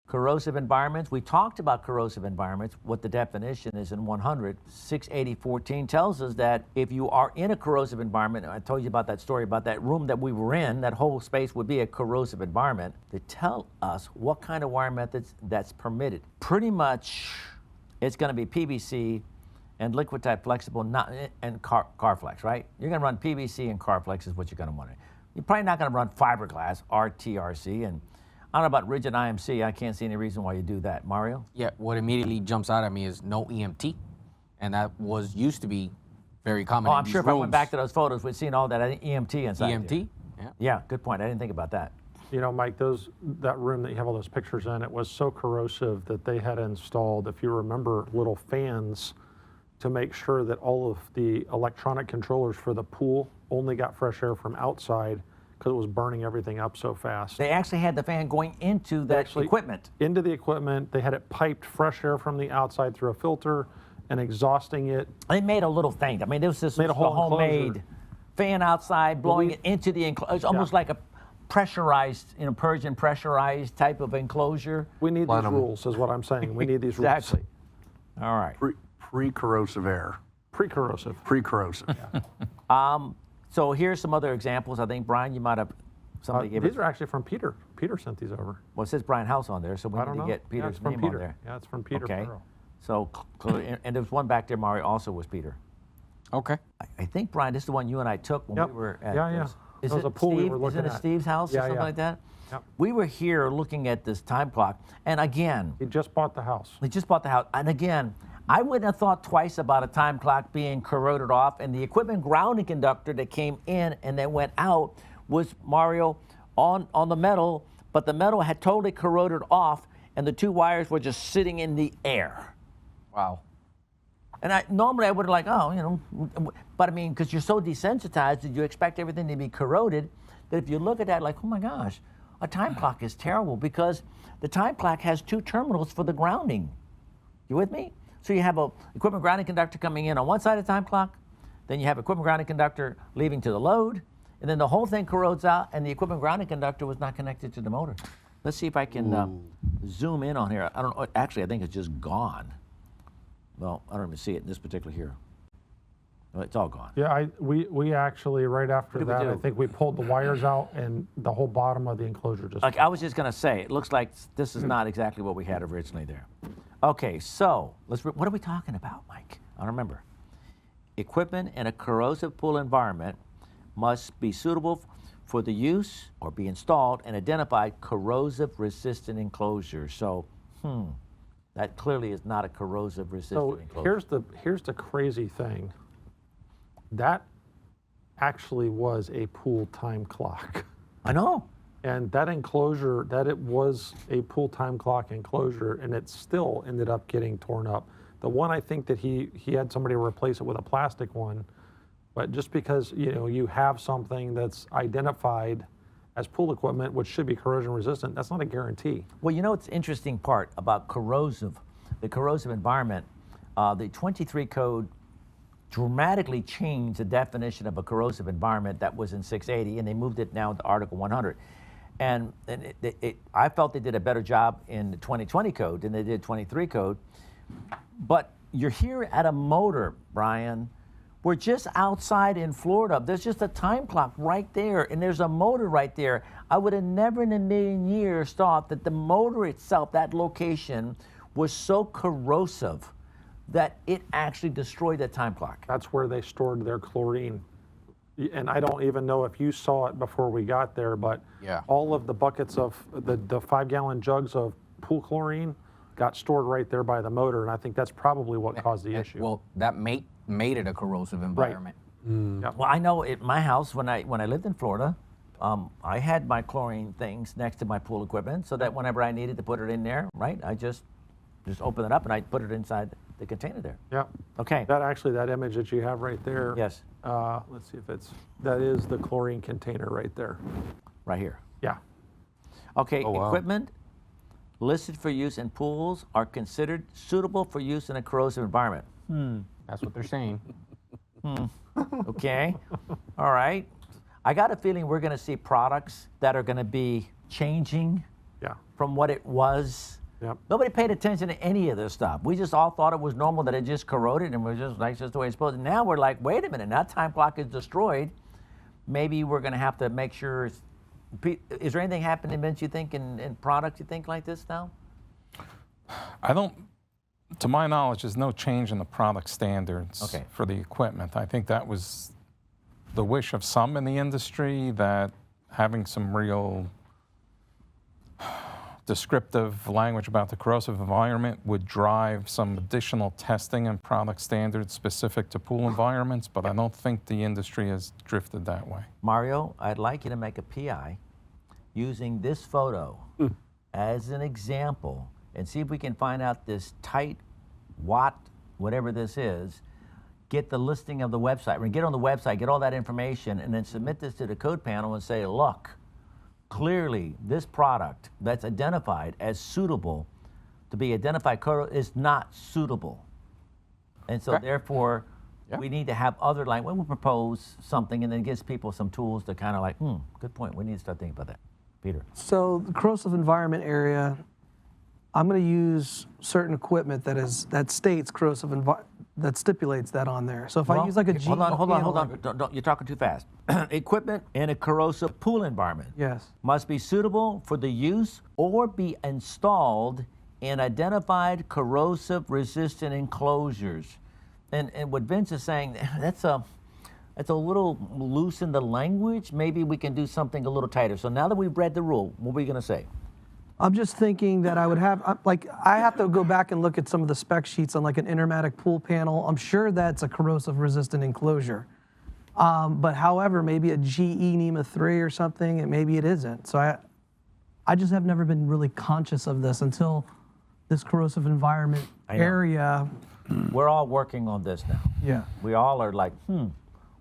Corrosive environments. We talked about corrosive environments, what the definition is in 100. 680.14 tells us that if you are in a corrosive environment, I told you about that story about that room that we were in, that whole space would be a corrosive environment. They tell us what kind of wire methods that's permitted. Pretty much it's going to be PVC and liquid type flexible and Carflex, right? You're going to run PVC and Carflex is what you're going to want. You're probably not going to run fiberglass, RTRC, and I don't know about rigid IMC. I can't see any reason why you do that. Mario? Yeah, what immediately jumps out at me is no EMT. And that used to be very common. Oh, I'm sure if I went back to those photos, we'd seen all that EMT inside. EMT? Yeah. Yeah, good point. I didn't think about that. You know, Mike, that room that you have all those pictures in, it was so corrosive that they had installed, if you remember, little fans to make sure that all of the electronic controllers for the pool only got fresh air from outside, because it was burning everything up so fast. They actually had the fan going into that equipment. Into the equipment. They had it piped fresh air from the outside through a filter and exhausting it. They made a little thing. I mean, there was this homemade fan outside blowing it into the enclosure. It's almost like a pressurized, Persian pressurized type of enclosure. We need these rules, is what I'm saying. We need these rules. Exactly. All right. Pre-corrosive air. Pre-corrosive. Pre-corrosive. Yeah. So here's some other examples. I think, Brian, you might have somebody gave These are actually from Peter. Peter sent these over. Well, it says Brian House on there, so we need to get Peter's name on there. Yeah, it's from Peter. Okay. So, and there's one back there, Mario, also was Peter. Okay. I think, Brian, this is the one you and I took when we were at Is it a pool we were looking at. Is it Steve's house or something like that? Yep. We were here looking at this time clock, and again... He just bought the house. He just bought the house, and again, I wouldn't have thought twice about a time clock being corroded off, and the equipment grounding conductor that came in and then went out was, Mario, on the metal, but the metal had totally corroded off, and the two wires were just sitting in the air. Wow. And normally I would have like, but I mean, because you're so desensitized that you expect everything to be corroded, that if you look at that like, oh my gosh, a time clock is terrible, because the time clock has two terminals for the grounding. You with me? So you have a equipment grounding conductor coming in on one side of the time clock, then you have equipment grounding conductor leaving to the load, and then the whole thing corrodes out, and the equipment grounding conductor was not connected to the motor. Let's see if I can zoom in on here. I don't know. Actually, I think it's just gone. Well, I don't even see it in this particular here. Well, it's all gone. Yeah, we actually, right after that, I think we pulled the wires out, and the whole bottom of the enclosure just... Like, I was just going to say, it looks like this is not exactly what we had originally there. Okay, so what are we talking about, Mike? I don't remember. Equipment in a corrosive pool environment must be suitable for the use or be installed and identified corrosive resistant enclosure. So, that clearly is not a corrosive resistant enclosure. So here's the crazy thing. That actually was a pool time clock. I know. And that enclosure, it was a pool time clock enclosure, and it still ended up getting torn up. The one, I think that he had somebody replace it with a plastic one, but just because you have something that's identified as pool equipment, which should be corrosion resistant, that's not a guarantee. Well, it's an interesting part about the corrosive environment. The 23 code dramatically changed the definition of a corrosive environment that was in 680, and they moved it now to Article 100. And I felt they did a better job in the 2020 code than they did 23 code. But you're here at a motor, Brian. We're just outside in Florida. There's just a time clock right there, and there's a motor right there. I would have never in a million years thought that the motor itself, that location, was so corrosive that it actually destroyed that time clock. That's where they stored their chlorine. And I don't even know if you saw it before we got there, but all of the buckets of the 5-gallon jugs of pool chlorine got stored right there by the motor, and I think that's probably what caused the issue. Well, that made it a corrosive environment. Right. Well, I know at my house when I lived in Florida, I had my chlorine things next to my pool equipment, so that whenever I needed to put it in there, right, I just open it up and I put it inside the container there. Yeah. Okay. That image that you have right there. Yes. Let's see if that is the chlorine container right there. Right here. Yeah. Okay. Oh, wow. Equipment listed for use in pools are considered suitable for use in a corrosive environment. That's what they're saying. Okay. All right. I got a feeling we're going to see products that are going to be changing Yeah. from what it was. Yep. Nobody paid attention to any of this stuff. We just all thought it was normal that it just corroded and was just like just the way it's supposed to. Now we're like, wait a minute, now time clock is destroyed. Maybe we're going to have to make sure. Is there anything happening, Vince, you think, in products you think like this now? I don't, to my knowledge, there's no change in the product standards Okay. for the equipment. I think that was the wish of some in the industry, that having some real descriptive language about the corrosive environment would drive some additional testing and product standards specific to pool environments, but I don't think the industry has drifted that way. Mario, I'd like you to make a PI using this photo as an example and see if we can find out this tight watt, whatever this is, get the listing of the website. We're gonna get on the website, get all that information, and then submit this to the code panel and say, look, clearly this product that's identified as suitable to be identified is not suitable. And so Okay. therefore, Yeah. we need to have other language. We'll propose something and then it gives people some tools to kind of like, good point. We need to start thinking about that. Peter. So the corrosive environment area, I'm going to use certain equipment that states that stipulates that on there. So if I use like a G. Hold on. Don't, you're talking too fast. Equipment in a corrosive pool environment Yes. must be suitable for the use or be installed in identified corrosive resistant enclosures. And what Vince is saying, that's a little loose in the language. Maybe we can do something a little tighter. So now that we've read the rule, what are we going to say? I'm just thinking that I would have, I have to go back and look at some of the spec sheets on like an intermatic pool panel. I'm sure that's a corrosive resistant enclosure. But however, maybe a GE NEMA 3 or something, and maybe it isn't. So I just have never been really conscious of this until this corrosive environment area. We're all working on this now. Yeah. We all are like,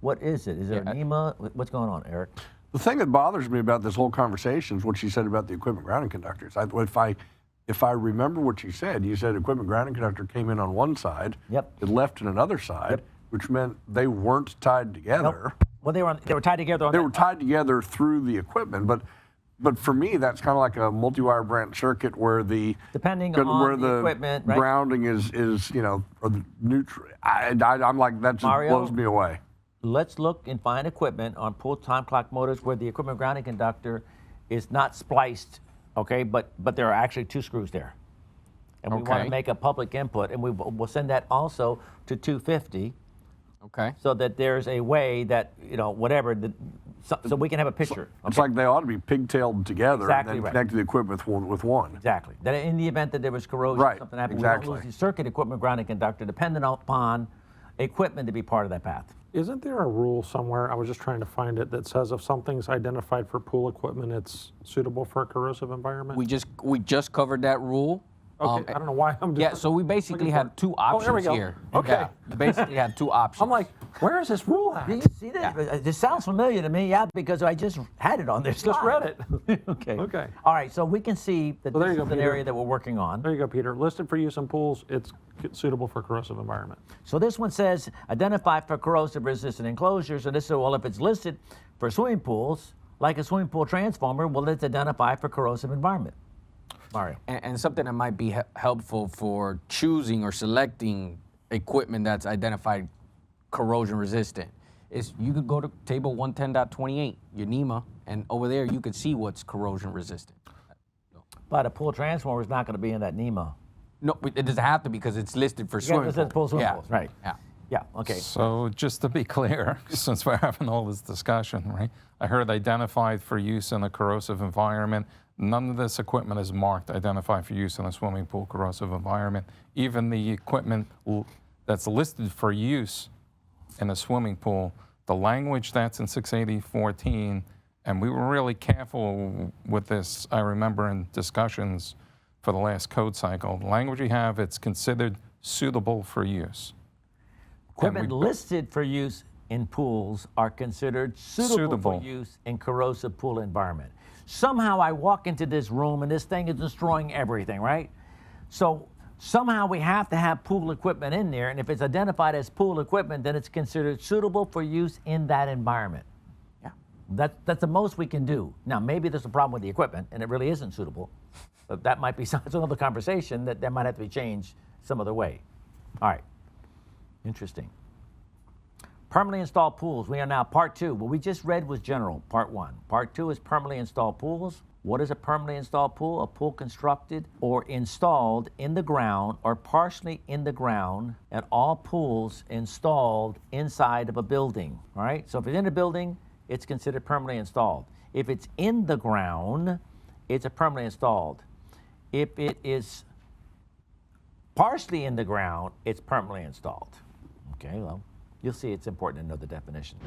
what is it? Is there a NEMA? What's going on, Eric? The thing that bothers me about this whole conversation is what she said about the equipment grounding conductors. If I remember what you said equipment grounding conductor came in on one side, Yep. it left in another side, Yep. which meant they weren't tied together. Well, they were tied together on They that- were tied together through the equipment, but for me, that's kind of like a multi-wire branch circuit where Depending where on the equipment, right? grounding is or the neutral. I'm like, that just Mario? blows me away. Let's look and find equipment on pull time clock motors where the equipment grounding conductor is not spliced, okay, but there are actually two screws there. And we want Okay. to make a public input, and we'll send that also to 250 Okay. so that there's a way that, whatever, so we can have a picture. It's okay? like they ought to be pigtailed together Exactly and then right. connect the equipment with one. Exactly. That in the event that there was corrosion, Right, something happened, we exactly. don't lose the circuit equipment grounding conductor dependent upon equipment to be part of that path. Isn't there a rule somewhere, I was just trying to find it, that says if something's identified for pool equipment, it's suitable for a corrosive environment? We just covered that rule. Okay, I don't know why I'm just. Yeah, so we basically looking for have it. two Oh, there we options go. here. Okay. Yeah, we basically have two options. I'm like, where is this rule at? Do you see that? This sounds familiar to me, yeah, because I just had it on this Just slide. read it. Okay. Okay. All right, so we can see that Well, there this you is go, an Peter. area that we're working on. There you go, Peter. Listed for use in pools, it's suitable for corrosive environment. So this one says identify for corrosive resistant enclosures, and this is, well, if it's listed for swimming pools, like a swimming pool transformer, well, it's identify for corrosive environment. Mario. And something that might be helpful for choosing or selecting equipment that's identified corrosion resistant is you could go to table 110.28, your NEMA, and over there you could see what's corrosion resistant. But a pool transformer is not going to be in that NEMA. No, it doesn't have to because it's listed for swimming it says pool swimming yeah. pools, right. Yeah. Yeah, okay. So just to be clear, since we're having all this discussion, right? I heard identified for use in a corrosive environment. None of this equipment is marked identified for use in a swimming pool corrosive environment. Even the equipment that's listed for use in a swimming pool, the language that's in 680.14, and we were really careful with this, I remember in discussions for the last code cycle. The language we have, it's considered suitable for use. Equipment listed for use in pools are considered suitable for use in corrosive pool environment. Somehow I walk into this room and this thing is destroying everything, right? So somehow we have to have pool equipment in there, and if it's identified as pool equipment, then it's considered suitable for use in that environment. Yeah. That's the most we can do. Now, maybe there's a problem with the equipment, and it really isn't suitable, but that might be it's another conversation that might have to be changed some other way. All right, interesting. Permanently installed pools. We are now part 2. What we just read was general, part 1. Part 2 is permanently installed pools. What is a permanently installed pool? A pool constructed or installed in the ground or partially in the ground, and all pools installed inside of a building. All right, so if it's in a building, it's considered permanently installed. If it's in the ground, it's a permanently installed. If it is partially in the ground, it's permanently installed. Okay, well, you'll see it's important to know the definition.